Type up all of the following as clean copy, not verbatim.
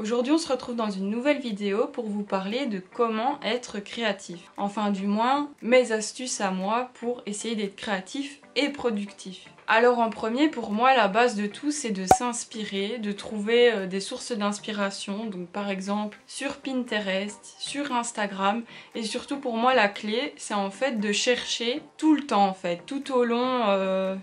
Aujourd'hui on se retrouve dans une nouvelle vidéo pour vous parler de comment être créatif. Enfin du moins mes astuces à moi pour essayer d'être créatif et productif. Alors en premier, pour moi, la base de tout, c'est de s'inspirer, de trouver des sources d'inspiration, donc par exemple sur Pinterest, sur Instagram, et surtout pour moi la clé, c'est en fait de chercher tout le temps en fait, tout au long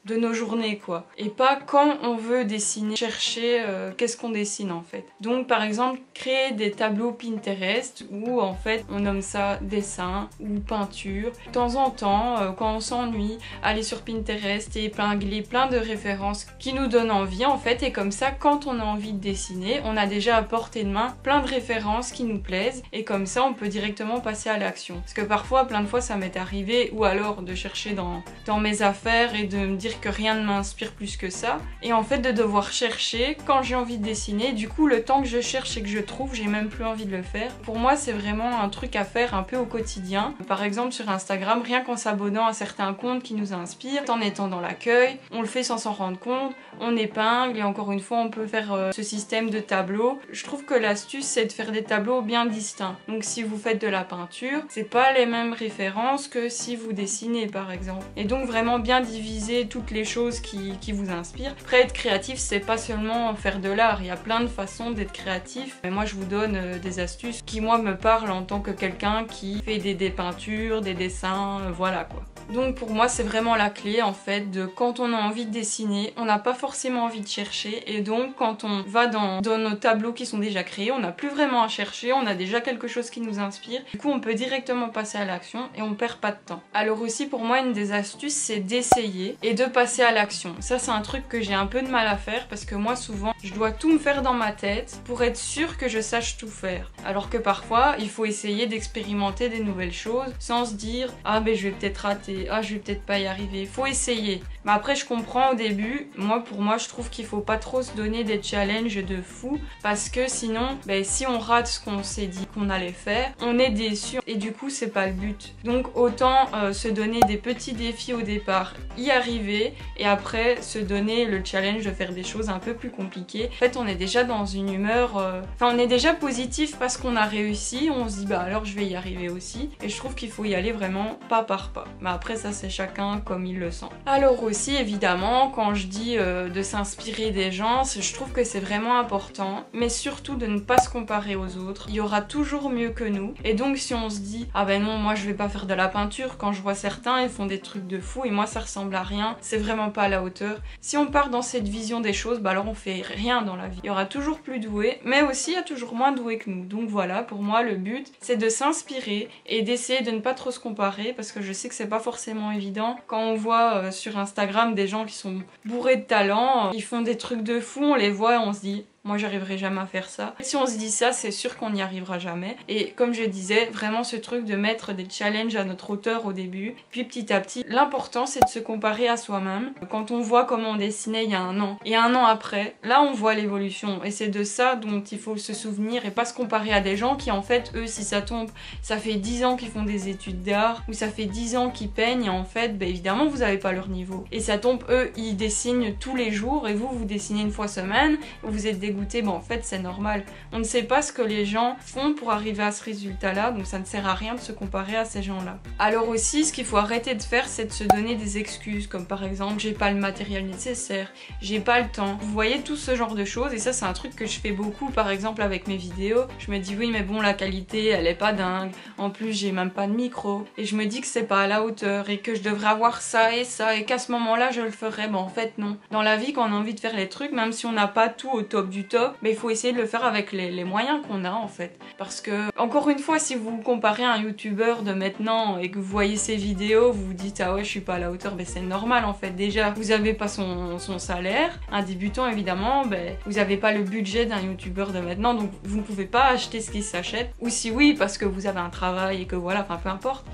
de nos journées quoi, et pas quand on veut dessiner, chercher qu'est-ce qu'on dessine en fait. Donc par exemple, créer des tableaux Pinterest où en fait on nomme ça dessin ou peinture. De temps en temps, quand on s'ennuie, aller sur Pinterest et épingler plein de références qui nous donnent envie en fait, et comme ça quand on a envie de dessiner, on a déjà à portée de main plein de références qui nous plaisent, et comme ça on peut directement passer à l'action. Parce que parfois, plein de fois ça m'est arrivé, ou alors de chercher dans mes affaires et de me dire que rien ne m'inspire plus que ça, et en fait de devoir chercher quand j'ai envie de dessiner. Du coup le temps que je cherche et que je trouve, j'ai même plus envie de le faire. Pour moi c'est vraiment un truc à faire un peu au quotidien. Par exemple sur Instagram, rien qu'en s'abonnant à certains comptes qui nous inspirent, en étant dans l'accueil, on le fait sans s'en rendre compte, on épingle, et encore une fois on peut faire ce système de tableaux. Je trouve que l'astuce c'est de faire des tableaux bien distincts. Donc si vous faites de la peinture, c'est pas les mêmes références que si vous dessinez par exemple. Et donc vraiment bien diviser toutes les choses qui vous inspirent. Après être créatif, c'est pas seulement faire de l'art, il y a plein de façons d'être créatif. Mais moi je vous donne des astuces qui moi me parlent en tant que quelqu'un qui fait des peintures, des dessins, voilà quoi. Donc pour moi c'est vraiment la clé en fait, de quand on a envie de dessiner, on n'a pas forcément envie de chercher, et donc quand on va dans nos tableaux qui sont déjà créés, on n'a plus vraiment à chercher, on a déjà quelque chose qui nous inspire, du coup on peut directement passer à l'action et on perd pas de temps. Alors aussi pour moi une des astuces c'est d'essayer et de passer à l'action. Ça c'est un truc que j'ai un peu de mal à faire, parce que moi souvent je dois tout me faire dans ma tête pour être sûre que je sache tout faire. Alors que parfois il faut essayer d'expérimenter des nouvelles choses sans se dire ah ben je vais peut-être rater, ah je vais peut-être pas y arriver. Faut essayer. Mais après je comprends au début, pour moi je trouve qu'il faut pas trop se donner des challenges de fou, parce que sinon si on rate ce qu'on s'est dit qu'on allait faire, on est déçu et du coup c'est pas le but. Donc autant se donner des petits défis au départ, y arriver, et après se donner le challenge de faire des choses un peu plus compliquées. En fait on est déjà dans une humeur, on est déjà positif parce qu'on a réussi, on se dit bah alors je vais y arriver aussi, et je trouve qu'il faut y aller vraiment pas par pas. Mais après ça c'est chacun comme il le sent. Alors aussi évidemment quand je dis de s'inspirer des gens, je trouve que c'est vraiment important, mais surtout de ne pas se comparer aux autres. Il y aura toujours mieux que nous, et donc si on se dit ah ben non moi je vais pas faire de la peinture, quand je vois certains ils font des trucs de fou et moi ça ressemble à rien, c'est vraiment pas à la hauteur. Si on part dans cette vision des choses, bah alors on fait rien dans la vie. Il y aura toujours plus doué, mais aussi il y a toujours moins doué que nous. Donc voilà, pour moi le but c'est de s'inspirer et d'essayer de ne pas trop se comparer, parce que je sais que c'est pas forcément évident quand on voit sur Instagram des gens qui sont bourrés de talent, ils font des trucs de fou, on les voit et on se dit moi j'arriverai jamais à faire ça. Si on se dit ça, c'est sûr qu'on n'y arrivera jamais. Et comme je disais, vraiment ce truc de mettre des challenges à notre hauteur au début, puis petit à petit, l'important c'est de se comparer à soi-même. Quand on voit comment on dessinait il y a un an et un an après, là on voit l'évolution, et c'est de ça dont il faut se souvenir, et pas se comparer à des gens qui en fait, eux si ça tombe, ça fait 10 ans qu'ils font des études d'art, ou ça fait 10 ans qu'ils peignent, et en fait évidemment vous n'avez pas leur niveau. Et ça tombe, eux ils dessinent tous les jours et vous dessinez une fois semaine, vous êtes dégoûté. En fait c'est normal, on ne sait pas ce que les gens font pour arriver à ce résultat là, donc ça ne sert à rien de se comparer à ces gens là. Alors aussi ce qu'il faut arrêter de faire, c'est de se donner des excuses, comme par exemple j'ai pas le matériel nécessaire, j'ai pas le temps, vous voyez tout ce genre de choses. Et ça c'est un truc que je fais beaucoup par exemple avec mes vidéos. Je me dis oui mais bon la qualité elle est pas dingue, en plus j'ai même pas de micro, et je me dis que c'est pas à la hauteur et que je devrais avoir ça et qu'à ce moment là je le ferais. En fait non, dans la vie quand on a envie de faire les trucs, même si on n'a pas tout au top du top, mais il faut essayer de le faire avec les moyens qu'on a en fait. Parce que, encore une fois, si vous vous comparez à un youtubeur de maintenant et que vous voyez ses vidéos, vous vous dites ah ouais je suis pas à la hauteur, c'est normal en fait. Déjà vous avez pas son salaire, un débutant évidemment, vous avez pas le budget d'un youtubeur de maintenant, donc vous ne pouvez pas acheter ce qui s'achète. Ou si oui parce que vous avez un travail et que voilà, peu importe.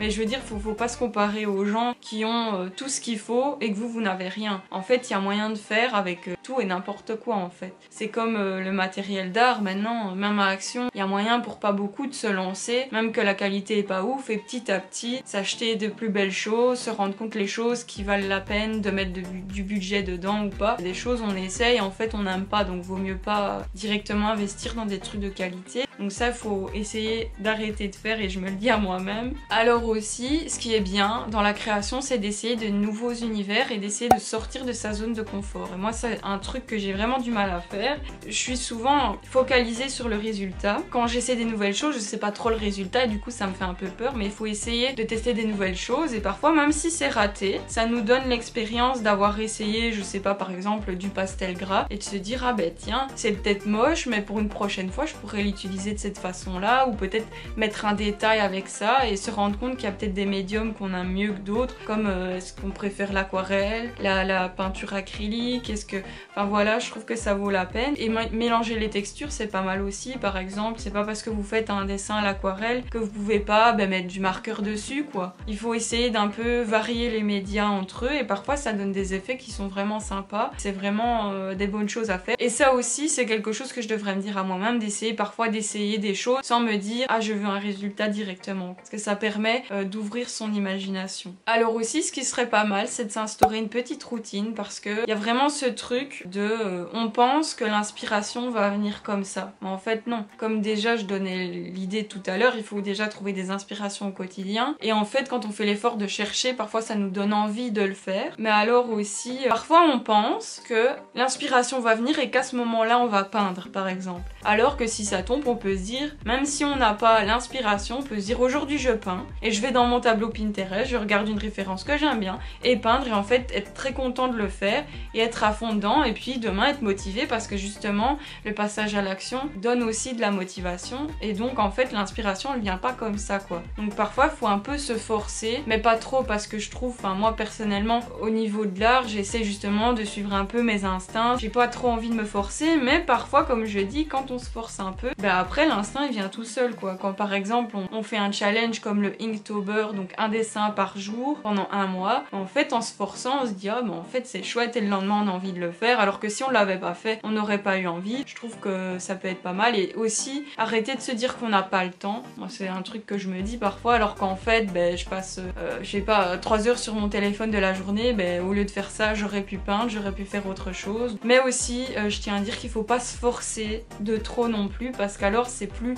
Mais je veux dire, faut pas se comparer aux gens qui ont tout ce qu'il faut et que vous n'avez rien. En fait, il y a moyen de faire avec tout et n'importe quoi en fait. C'est comme le matériel d'art maintenant, même à Action, il y a moyen pour pas beaucoup de se lancer, même que la qualité est pas ouf, et petit à petit s'acheter de plus belles choses, se rendre compte les choses qui valent la peine de mettre du budget dedans ou pas. Des choses on essaye, en fait on n'aime pas, donc vaut mieux pas directement investir dans des trucs de qualité. Donc ça, faut essayer d'arrêter de faire, et je me le dis à moi-même. Alors aussi, ce qui est bien dans la création, c'est d'essayer de nouveaux univers et d'essayer de sortir de sa zone de confort. Et moi, c'est un truc que j'ai vraiment du mal à faire. Je suis souvent focalisée sur le résultat. Quand j'essaie des nouvelles choses, je sais pas trop le résultat et du coup ça me fait un peu peur, mais il faut essayer de tester des nouvelles choses, et parfois même si c'est raté, ça nous donne l'expérience d'avoir essayé, je sais pas, par exemple du pastel gras, et de se dire ah ben tiens, c'est peut-être moche, mais pour une prochaine fois je pourrais l'utiliser de cette façon-là, ou peut-être mettre un détail avec ça et se rendre compte qu'il y a peut-être des médiums qu'on aime mieux que d'autres, comme est-ce qu'on préfère l'aquarelle, la peinture acrylique, enfin voilà, je trouve que ça vaut la peine. Et mélanger les textures, c'est pas mal aussi. Par exemple, c'est pas parce que vous faites un dessin à l'aquarelle que vous pouvez pas mettre du marqueur dessus, quoi. Il faut essayer d'un peu varier les médias entre eux, et parfois ça donne des effets qui sont vraiment sympas. C'est vraiment des bonnes choses à faire. Et ça aussi, c'est quelque chose que je devrais me dire à moi-même, d'essayer parfois d'essayer des choses sans me dire ah je veux un résultat directement, parce que ça permet d'ouvrir son imagination. Alors aussi, ce qui serait pas mal, c'est de s'instaurer une petite routine, parce que il y a vraiment ce truc de on pense que l'inspiration va venir comme ça, mais en fait non. Comme déjà je donnais l'idée tout à l'heure, il faut déjà trouver des inspirations au quotidien, et en fait quand on fait l'effort de chercher, parfois ça nous donne envie de le faire. Mais alors aussi, parfois on pense que l'inspiration va venir et qu'à ce moment-là on va peindre par exemple, alors que si ça tombe, on peut se dire, même si on n'a pas l'inspiration, on peut se dire aujourd'hui je peins et je vais dans mon tableau Pinterest, je regarde une référence que j'aime bien et peindre, et en fait être très content de le faire et être à fond dedans, et puis demain être motivé, parce que justement le passage à l'action donne aussi de la motivation, et donc en fait l'inspiration elle vient pas comme ça quoi. Donc parfois il faut un peu se forcer, mais pas trop, parce que je trouve, enfin moi personnellement au niveau de l'art, j'essaie justement de suivre un peu mes instincts, j'ai pas trop envie de me forcer, mais parfois comme je dis, quand on se force un peu, après l'instinct il vient tout seul quoi. Quand par exemple on fait un challenge comme le Inktober, donc un dessin par jour pendant un mois, en fait en se forçant on se dit ah en fait c'est chouette, et le lendemain on a envie de le faire, alors que si on l'avait pas fait on n'aurait pas eu envie. Je trouve que ça peut être pas mal. Et aussi arrêter de se dire qu'on n'a pas le temps. Moi c'est un truc que je me dis parfois, alors qu'en fait je passe je sais pas 3 heures sur mon téléphone de la journée, au lieu de faire ça j'aurais pu peindre, j'aurais pu faire autre chose. Mais aussi je tiens à dire qu'il faut pas se forcer de trop non plus, parce qu'alors c'est plus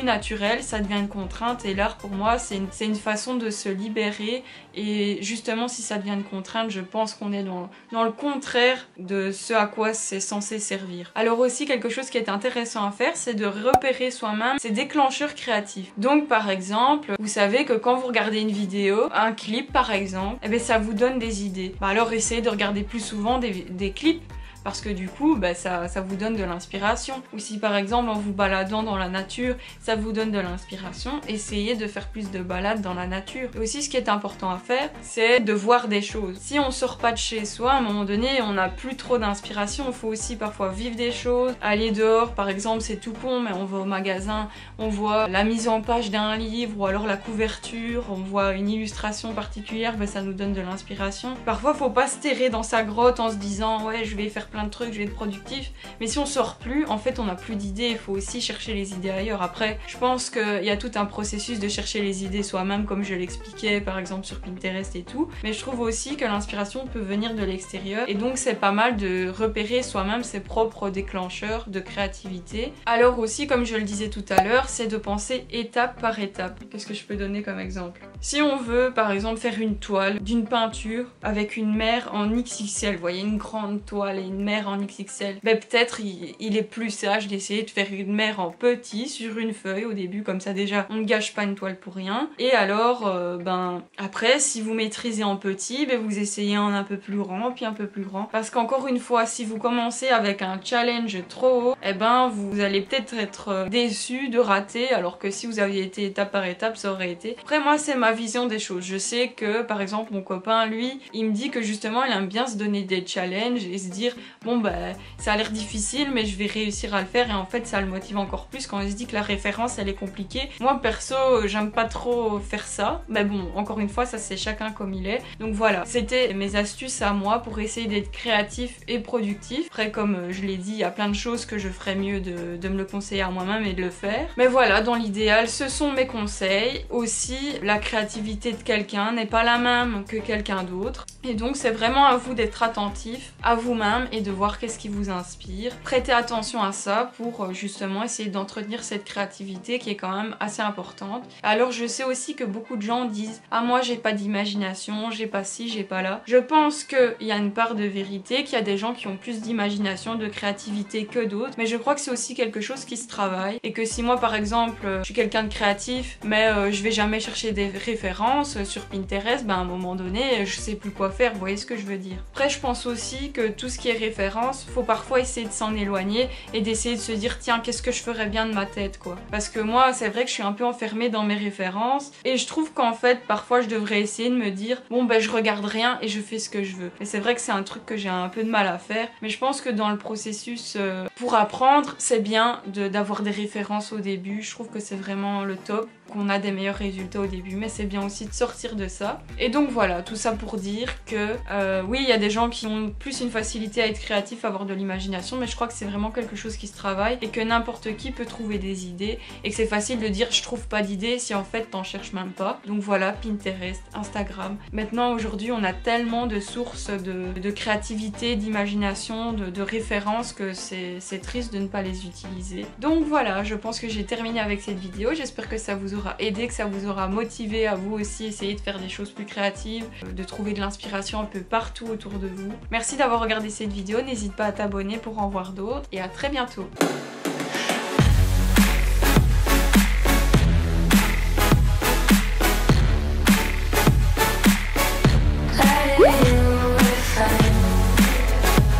naturel, ça devient une contrainte, et l'art pour moi c'est une façon de se libérer, et justement si ça devient une contrainte, je pense qu'on est dans le contraire de ce à quoi c'est censé servir. Alors aussi quelque chose qui est intéressant à faire, c'est de repérer soi-même ses déclencheurs créatifs. Donc par exemple, vous savez que quand vous regardez une vidéo, un clip par exemple, ça vous donne des idées. Alors essayez de regarder plus souvent des clips, parce que du coup ça vous donne de l'inspiration. Ou si par exemple en vous baladant dans la nature ça vous donne de l'inspiration, essayez de faire plus de balades dans la nature. Et aussi ce qui est important à faire, c'est de voir des choses. Si on sort pas de chez soi, à un moment donné on n'a plus trop d'inspiration, il faut aussi parfois vivre des choses, aller dehors par exemple, c'est tout con, mais on va au magasin, on voit la mise en page d'un livre, ou alors la couverture, on voit une illustration particulière, ça nous donne de l'inspiration. Parfois faut pas se terrer dans sa grotte en se disant ouais je vais faire plein de trucs, je vais être productif, mais si on sort plus, en fait on n'a plus d'idées. Il faut aussi chercher les idées ailleurs. Après je pense qu'il y a tout un processus de chercher les idées soi-même, comme je l'expliquais par exemple sur Pinterest et tout, mais je trouve aussi que l'inspiration peut venir de l'extérieur, et donc c'est pas mal de repérer soi-même ses propres déclencheurs de créativité. Alors aussi, comme je le disais tout à l'heure, c'est de penser étape par étape. Qu'est-ce que je peux donner comme exemple? Si on veut par exemple faire une toile d'une peinture avec une mer en XXL, vous voyez, une grande toile et une mer en XXL, peut-être il est plus sage d'essayer de faire une mer en petit sur une feuille au début, comme ça déjà on ne gâche pas une toile pour rien. Et alors après si vous maîtrisez en petit, vous essayez en un peu plus grand, puis un peu plus grand, parce qu'encore une fois si vous commencez avec un challenge trop haut, vous allez peut-être être déçu de rater, alors que si vous aviez été étape par étape ça aurait été. Après moi c'est ma vision des choses. Je sais que par exemple mon copain lui il me dit que justement il aime bien se donner des challenges et se dire bon bah ça a l'air difficile mais je vais réussir à le faire, et en fait ça le motive encore plus quand il se dit que la référence elle est compliquée. Moi perso j'aime pas trop faire ça, mais bon encore une fois ça c'est chacun comme il est. Donc voilà, c'était mes astuces à moi pour essayer d'être créatif et productif. Après comme je l'ai dit, il y a plein de choses que je ferais mieux de me le conseiller à moi-même et de le faire. Mais voilà, dans l'idéal ce sont mes conseils. Aussi la créativité de quelqu'un n'est pas la même que quelqu'un d'autre, et donc c'est vraiment à vous d'être attentif à vous-même et de voir qu'est-ce qui vous inspire. Prêtez attention à ça pour justement essayer d'entretenir cette créativité qui est quand même assez importante. Alors je sais aussi que beaucoup de gens disent ah moi j'ai pas d'imagination, j'ai pas ci, j'ai pas là. Je pense qu'il y a une part de vérité, qu'il y a des gens qui ont plus d'imagination, de créativité que d'autres, mais je crois que c'est aussi quelque chose qui se travaille, et que si moi par exemple je suis quelqu'un de créatif mais je vais jamais chercher des références sur Pinterest, ben à un moment donné je sais plus quoi faire, vous voyez ce que je veux dire. Après je pense aussi que tout ce qui est référence, faut parfois essayer de s'en éloigner et d'essayer de se dire tiens qu'est-ce que je ferais bien de ma tête quoi. Parce que moi c'est vrai que je suis un peu enfermée dans mes références, et je trouve qu'en fait parfois je devrais essayer de me dire bon ben je regarde rien et je fais ce que je veux. Et c'est vrai que c'est un truc que j'ai un peu de mal à faire, mais je pense que dans le processus pour apprendre c'est bien d'avoir des références au début. Je trouve que c'est vraiment le top, qu'on a des meilleurs résultats au début, mais c'est bien aussi de sortir de ça. Et donc voilà, tout ça pour dire que oui, il y a des gens qui ont plus une facilité à être créatifs, à avoir de l'imagination, mais je crois que c'est vraiment quelque chose qui se travaille et que n'importe qui peut trouver des idées, et que c'est facile de dire je trouve pas d'idées si en fait t'en cherches même pas. Donc voilà, Pinterest, Instagram. Maintenant aujourd'hui on a tellement de sources de créativité, d'imagination, de références que c'est triste de ne pas les utiliser. Donc voilà, je pense que j'ai terminé avec cette vidéo. J'espère que ça vous aura aidé, que ça vous aura motivé à vous aussi essayer de faire des choses plus créatives, de trouver de l'inspiration un peu partout autour de vous. Merci d'avoir regardé cette vidéo, n'hésite pas à t'abonner pour en voir d'autres, et à très bientôt.